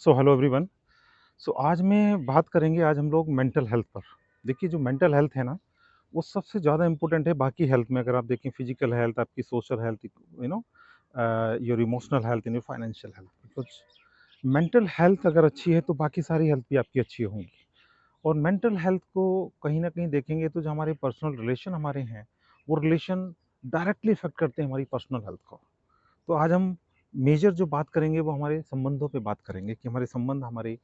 So hello everyone. सो आज मैं बात करेंगे आज हम लोग मेंटल हेल्थ पर। देखिए जो मेंटल हेल्थ है ना, वो सबसे ज़्यादा इम्पोर्टेंट है बाकी हेल्थ में। अगर आप देखें फिजिकल हेल्थ, आपकी social health, you know your emotional health and your financial health. Because mental health अगर अच्छी है तो बाकी सारी हेल्थ भी आपकी अच्छी होंगी। और मेंटल हेल्थ को कहीं ना कहीं देखेंगे तो जो हमारे पर्सनल रिलेशन हमारे हैं, वो रिलेशन डायरेक्टली इफेक्ट करते हैं हमारी पर्सनल हेल्थ को। तो आज हम मेजर जो बात करेंगे वो हमारे संबंधों पे बात करेंगे कि हमारे संबंध हमारे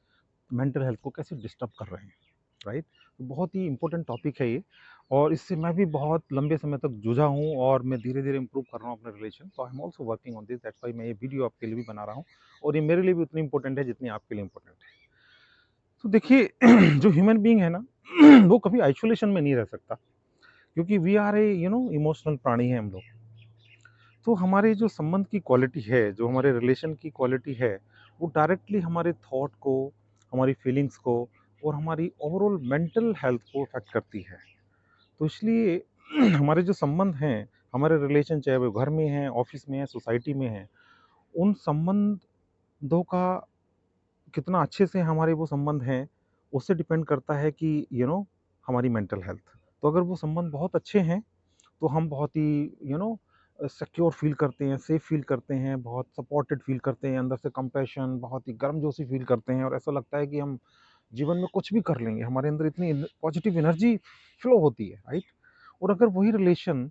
मेंटल हेल्थ को कैसे डिस्टर्ब कर रहे हैं। राइट, तो बहुत ही इंपॉर्टेंट टॉपिक है ये। और इससे मैं भी बहुत लंबे समय तक जूझा हूँ और मैं धीरे धीरे इंप्रूव कर रहा हूँ अपने रिलेशन। तो I am also working on this, that's why मैं ये वीडियो आपके लिए भी बना रहा हूँ। और ये मेरे लिए भी उतनी इंपॉर्टेंट है जितनी आपके लिए इंपॉर्टेंट है। तो देखिए जो ह्यूमन बीइंग है ना वो कभी आइसोलेशन में नहीं रह सकता, क्योंकि वी आर ए इमोशनल प्राणी है हम लोग। तो हमारे जो संबंध की क्वालिटी है, जो हमारे रिलेशन की क्वालिटी है, वो डायरेक्टली हमारे थॉट को, हमारी फीलिंग्स को और हमारी ओवरऑल मेंटल हेल्थ को अफेक्ट करती है। तो इसलिए हमारे जो संबंध हैं, हमारे रिलेशन, चाहे वो घर में हैं, ऑफिस में है, सोसाइटी में है, उन संबंधों का कितना अच्छे से हमारे वो संबंध हैं, उससे डिपेंड करता है कि हमारी मेंटल हेल्थ। तो अगर वो संबंध बहुत अच्छे हैं तो हम बहुत ही सिक्योर फील करते हैं, सेफ फील करते हैं, बहुत सपोर्टेड फील करते हैं, अंदर से कंपैशन, बहुत ही गर्मजोशी फील करते हैं और ऐसा लगता है कि हम जीवन में कुछ भी कर लेंगे। हमारे अंदर इतनी पॉजिटिव एनर्जी फ्लो होती है, राइट। और अगर वही रिलेशन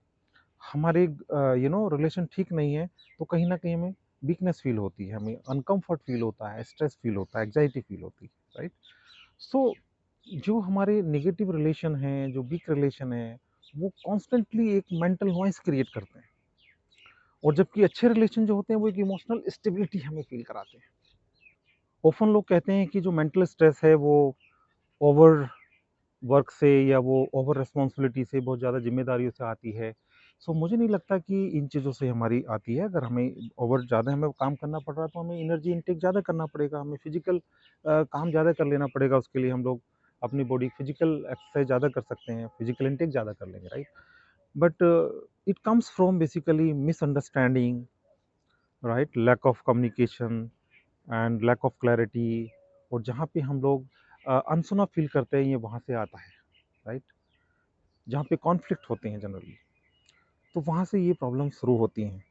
हमारे रिलेशन ठीक नहीं है, तो कहीं ना कहीं हमें वीकनेस फील होती है, हमें अनकंफर्ट फील होता है, स्ट्रेस फील होता है, एग्जाइटी फील होती है, राइट। सो जो हमारे नेगेटिव रिलेशन हैं, जो वीक रिलेशन है, वो कॉन्स्टेंटली एक मेंटल नॉइस क्रिएट करते हैं। और जबकि अच्छे रिलेशन जो होते हैं वो एक इमोशनल स्टेबिलिटी हमें फील कराते हैं। ऑफन लोग कहते हैं कि जो मेंटल स्ट्रेस है वो ओवर वर्क से या वो ओवर रिस्पॉन्सिबिलिटी से, बहुत ज़्यादा जिम्मेदारियों से आती है। सो मुझे नहीं लगता कि इन चीज़ों से हमारी आती है। अगर हमें ओवर ज़्यादा हमें काम करना पड़ रहा है तो हमें एनर्जी इनटेक ज़्यादा करना पड़ेगा, हमें फिजिकल काम ज़्यादा कर लेना पड़ेगा। उसके लिए हम लोग अपनी बॉडी फिजिकल एक्सरसाइज ज़्यादा कर सकते हैं, फिजिकल इनटेक ज़्यादा कर लेंगे, right. But it comes from basically misunderstanding, right, lack of communication and lack of clarity. और जहाँ पे हम लोग अनसुना फील करते हैं, ये वहाँ से आता है, राइट। जहाँ पे कॉन्फ्लिक्ट होते हैं जनरली, तो वहाँ से ये प्रॉब्लम शुरू होती हैं।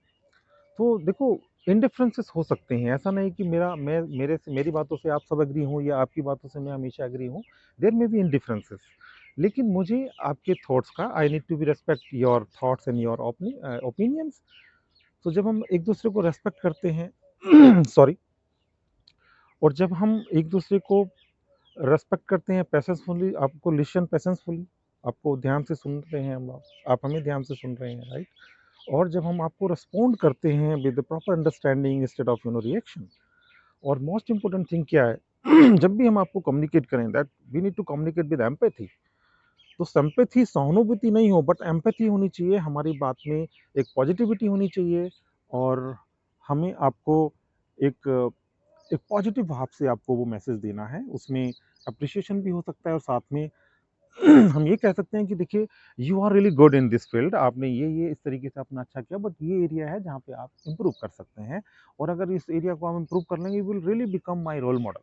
तो देखो, इंडिफरेंसेस हो सकते हैं, ऐसा नहीं कि मेरी बातों से आप सब एग्री हों या आपकी बातों से मैं हमेशा एग्री हूँ। देयर में बी इंडिफरेंसेस, लेकिन मुझे आपके थॉट्स का, I need to be respect your thoughts and your opinions. तो जब हम एक दूसरे को रेस्पेक्ट करते हैं सॉरी, और जब हम एक दूसरे को रेस्पेक्ट करते हैं पैसेंसफुली, आपको लिसन पैसेंसफुली, आपको ध्यान से सुन रहे हैं हम लोग, आप हमें ध्यान से सुन रहे हैं, राइट। और जब हम आपको रिस्पॉन्ड करते हैं with proper understanding instead of reaction. और मोस्ट इंपॉर्टेंट थिंग क्या है जब भी हम आपको कम्युनिकेट करें, that we need to communicate with empathy. तो सिंपैथी, सहानुभूति नहीं हो, बट एम्पैथी होनी चाहिए हमारी बात में, एक पॉजिटिविटी होनी चाहिए। और हमें आपको एक एक पॉजिटिव भाव से आपको वो मैसेज देना है। उसमें अप्रिशिएशन भी हो सकता है और साथ में हम ये कह सकते हैं कि देखिए, you are really good in this field, आपने ये इस तरीके से अपना अच्छा किया, बट ये एरिया है जहाँ पे आप इम्प्रूव कर सकते हैं। और अगर इस एरिया को आप इम्प्रूव कर लेंगे, you will really become my role model.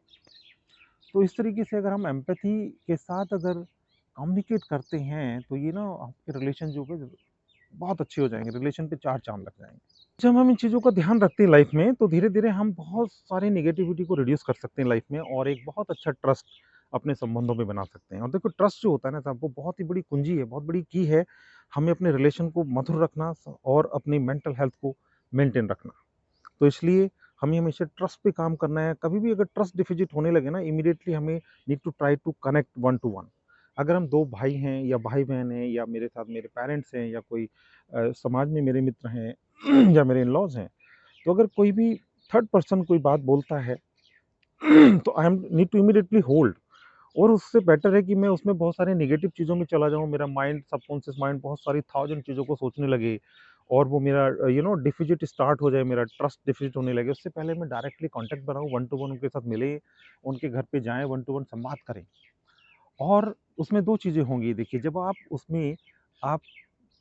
तो इस तरीके से अगर हम एम्पैथी के साथ अगर कम्युनिकेट करते हैं, तो ये ना आपके रिलेशन जो है बहुत अच्छे हो जाएंगे, रिलेशन पे चार चांद लग जाएंगे। जब हम इन चीज़ों का ध्यान रखते हैं लाइफ में, तो धीरे धीरे हम बहुत सारे नेगेटिविटी को रिड्यूस कर सकते हैं लाइफ में, और एक बहुत अच्छा ट्रस्ट अपने संबंधों में बना सकते हैं। और देखो, ट्रस्ट जो होता है ना साहब, वो बहुत ही बड़ी कुंजी है, बहुत बड़ी की है हमें अपने रिलेशन को मधुर रखना और अपनी मेंटल हेल्थ को मेंटेन रखना। तो इसलिए हमें हमेशा ट्रस्ट पे काम करना है। कभी भी अगर ट्रस्ट डिफिजिट होने लगे ना, इमीडिएटली हमें need to try to connect one to one. अगर हम दो भाई हैं या भाई बहन हैं, या मेरे साथ मेरे पेरेंट्स हैं, या कोई समाज में मेरे मित्र हैं या मेरे इन लॉज हैं, तो अगर कोई भी थर्ड पर्सन कोई बात बोलता है तो I am need to immediately hold. और उससे बेटर है कि मैं उसमें बहुत सारे नेगेटिव चीज़ों में चला जाऊँ, मेरा माइंड, सबकॉन्शियस माइंड बहुत सारी थाउजेंड चीज़ों को सोचने लगे, और वो मेरा डिफिजिट स्टार्ट हो जाए, मेरा ट्रस्ट डिफिजिट होने लगे। उससे पहले मैं डायरेक्टली कांटेक्ट बनाऊँ, वन टू वन उनके साथ मिले, उनके घर पे जाएँ, वन टू वन संवाद करें। और उसमें दो चीज़ें होंगी, देखिए, जब आप उसमें आप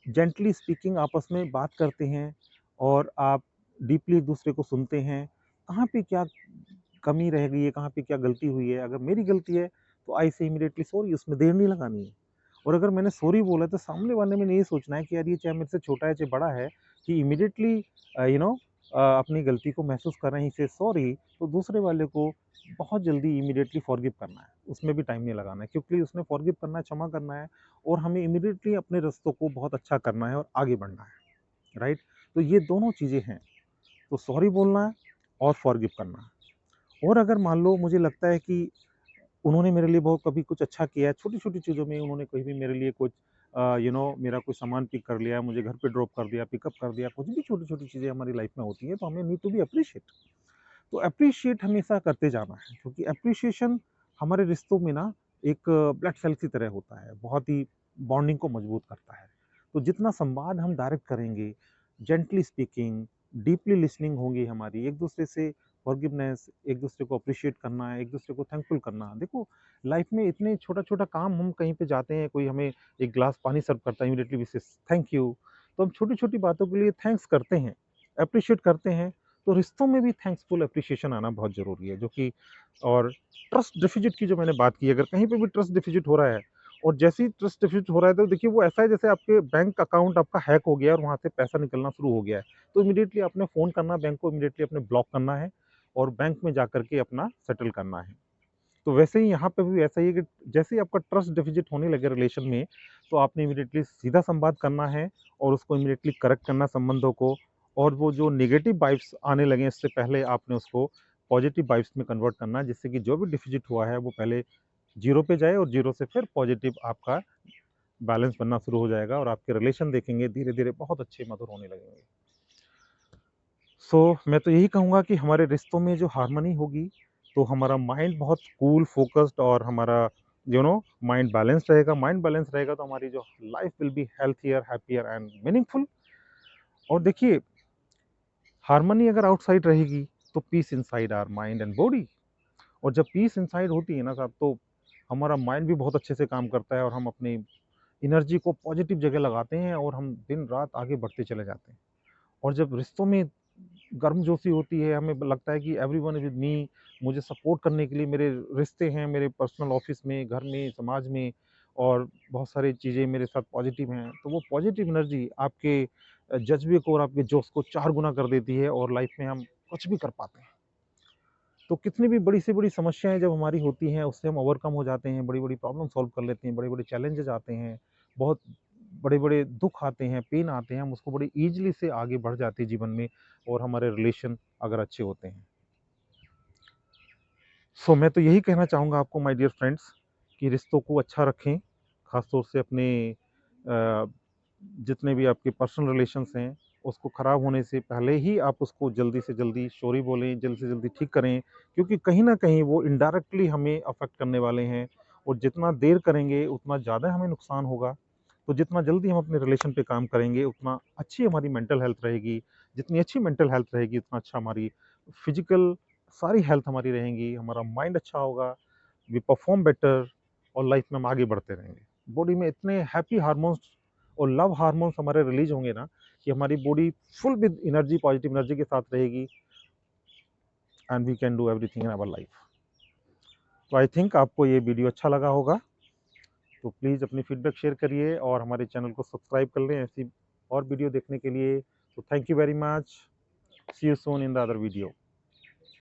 जेंटली स्पीकिंग आपस में बात करते हैं और आप डीपली एक दूसरे को सुनते हैं, कहाँ पे क्या कमी रह गई है, कहाँ पे क्या गलती हुई है। अगर मेरी गलती है तो आई से इमीडिएटली सॉरी, उसमें देर नहीं लगानी है। और अगर मैंने सॉरी बोला तो सामने वाले में ये सोचना है कि यार ये चाहे मेरे से छोटा है चाहे बड़ा है, कि इमीडिएटली अपनी गलती को महसूस कर रहे हैं, इसे सॉरी, तो दूसरे वाले को बहुत जल्दी इमीडिएटली फॉरगिव करना है, उसमें भी टाइम नहीं लगाना है, क्योंकि उसने फॉरगिव करना है, क्षमा करना है, और हमें इमीडिएटली अपने रिश्तों को बहुत अच्छा करना है और आगे बढ़ना है, राइट? तो ये दोनों चीज़ें हैं, तो सॉरी बोलना है और फॉरगिव करना है। और अगर मान लो मुझे लगता है कि उन्होंने मेरे लिए बहुत कभी कुछ अच्छा किया है, छोटी-छोटी चीज़ों में उन्होंने कहीं भी मेरे लिए कुछ मेरा कोई सामान पिक कर लिया, मुझे घर पे ड्रॉप कर दिया, पिकअप कर दिया, कुछ भी छोटी-छोटी चीज़ें हमारी लाइफ में होती हैं, तो हमें नीड टू बी एप्रिशिएट। तो एप्रिशिएट हमेशा करते जाना है, क्योंकि एप्रिशिएशन हमारे रिश्तों में ना एक ब्लड सेल की तरह होता है, बहुत ही बॉन्डिंग को मजबूत करता है। तो जितना संवाद हम डायरेक्ट करेंगे, जेंटली स्पीकिंग, डीपली लिसनिंग होगी हमारी, एक दूसरे से फॉरगिवनेस, एक दूसरे को अप्रिशिएट करना है, एक दूसरे को थैंकफुल करना है। देखो, लाइफ में इतने छोटा-छोटा काम, हम कहीं पे जाते हैं, कोई हमें एक ग्लास पानी सर्व करता है, इमीडिएटली वी से थैंक यू। तो हम छोटी-छोटी बातों के लिए थैंक्स करते हैं, एप्रिशिएट करते हैं। तो रिश्तों में भी थैंक्सफुल एप्रिशिएशन आना बहुत ज़रूरी है, जो कि और ट्रस्ट डिफिजिट की जो मैंने बात की, अगर कहीं पे भी ट्रस्ट डिफिजिट हो रहा है, और जैसे ही ट्रस्ट डिफिजिट हो रहा है, तो देखिए वो ऐसा है जैसे आपके बैंक अकाउंट आपका हैक हो गया है और वहाँ से पैसा निकलना शुरू हो गया है। तो इमीडिएटली आपने फ़ोन करना, बैंक को इमीडिएटली आपने ब्लॉक करना है और बैंक में जाकर के अपना सेटल करना है। तो वैसे ही यहाँ पे भी ऐसा ही है कि जैसे ही आपका ट्रस्ट डिफिजिट होने लगे रिलेशन में, तो आपने इमीडिएटली सीधा संवाद करना है और उसको इमीडिएटली करेक्ट करना संबंधों को, और वो जो नेगेटिव वाइब्स आने लगे इससे पहले आपने उसको पॉजिटिव वाइब्स में कन्वर्ट करना है, जिससे कि जो भी डिफिजिट हुआ है वो पहले ज़ीरो पे जाए और ज़ीरो से फिर पॉजिटिव आपका बैलेंस बनना शुरू हो जाएगा और आपके रिलेशन देखेंगे धीरे-धीरे बहुत अच्छे मधुर होने लगेंगे। सो मैं तो यही कहूँगा कि हमारे रिश्तों में जो हार्मनी होगी, तो हमारा माइंड बहुत कूल, फ़ोकस्ड, और हमारा माइंड बैलेंस रहेगा। माइंड बैलेंस रहेगा तो हमारी जो life will be healthier, happier and meaningful. और देखिए, हार्मनी अगर आउटसाइड रहेगी, तो peace inside our mind and body. और जब पीस इनसाइड होती है ना साहब, तो हमारा माइंड भी बहुत अच्छे से काम करता है और हम अपनी एनर्जी को पॉजिटिव जगह लगाते हैं और हम दिन-रात आगे बढ़ते चले जाते हैं। और जब रिश्तों में गर्मजोशी होती है, हमें लगता है कि एवरीवन इज विद मी, मुझे सपोर्ट करने के लिए मेरे रिश्ते हैं, मेरे पर्सनल ऑफिस में, घर में, समाज में, और बहुत सारी चीज़ें मेरे साथ पॉजिटिव हैं, तो वो पॉजिटिव एनर्जी आपके जज्बे को और आपके जोश को 4 गुना कर देती है और लाइफ में हम कुछ भी कर पाते हैं। तो कितनी भी बड़ी से बड़ी समस्याएँ जब हमारी होती हैं, उससे हम ओवरकम हो जाते हैं, बड़ी-बड़ी प्रॉब्लम सॉल्व कर लेते हैं, बड़े-बड़े चैलेंजेज़ आते हैं, बहुत बड़े-बड़े दुःख आते हैं, पेन आते हैं, हम उसको बड़ी ईज़िली से आगे बढ़ जाते हैं जीवन में, और हमारे रिलेशन अगर अच्छे होते हैं। सो मैं तो यही कहना चाहूँगा आपको माय डियर फ्रेंड्स, कि रिश्तों को अच्छा रखें, ख़ास तौर से अपने अ, जितने भी आपके पर्सनल रिलेशंस हैं, उसको ख़राब होने से पहले ही आप उसको जल्दी से जल्दी सॉरी बोलें, जल्दी से जल्दी ठीक करें, क्योंकि कहीं न कहीं वो इनडायरेक्टली हमें अफ़ेक्ट करने वाले हैं, और जितना देर करेंगे उतना ज़्यादा हमें नुकसान होगा। तो जितना जल्दी हम अपने रिलेशन पे काम करेंगे, उतना अच्छी हमारी मेंटल हेल्थ रहेगी, जितनी अच्छी मेंटल हेल्थ रहेगी, उतना अच्छा हमारी फिज़िकल सारी हेल्थ हमारी रहेंगी, हमारा माइंड अच्छा होगा, वी परफ़ॉर्म बेटर, और लाइफ़ में हम आगे बढ़ते रहेंगे। बॉडी में इतने हैप्पी हार्मोन्स और लव हार्मोन्स हमारे रिलीज़ होंगे ना, कि हमारी body full with energy, positive energy के साथ रहेगी, and we can do everything in our life. तो आई थिंक आपको ये वीडियो अच्छा लगा होगा, तो प्लीज़ अपनी फीडबैक शेयर करिए और हमारे चैनल को सब्सक्राइब कर लें ऐसी और वीडियो देखने के लिए। तो thank you very much. See you soon in the other video.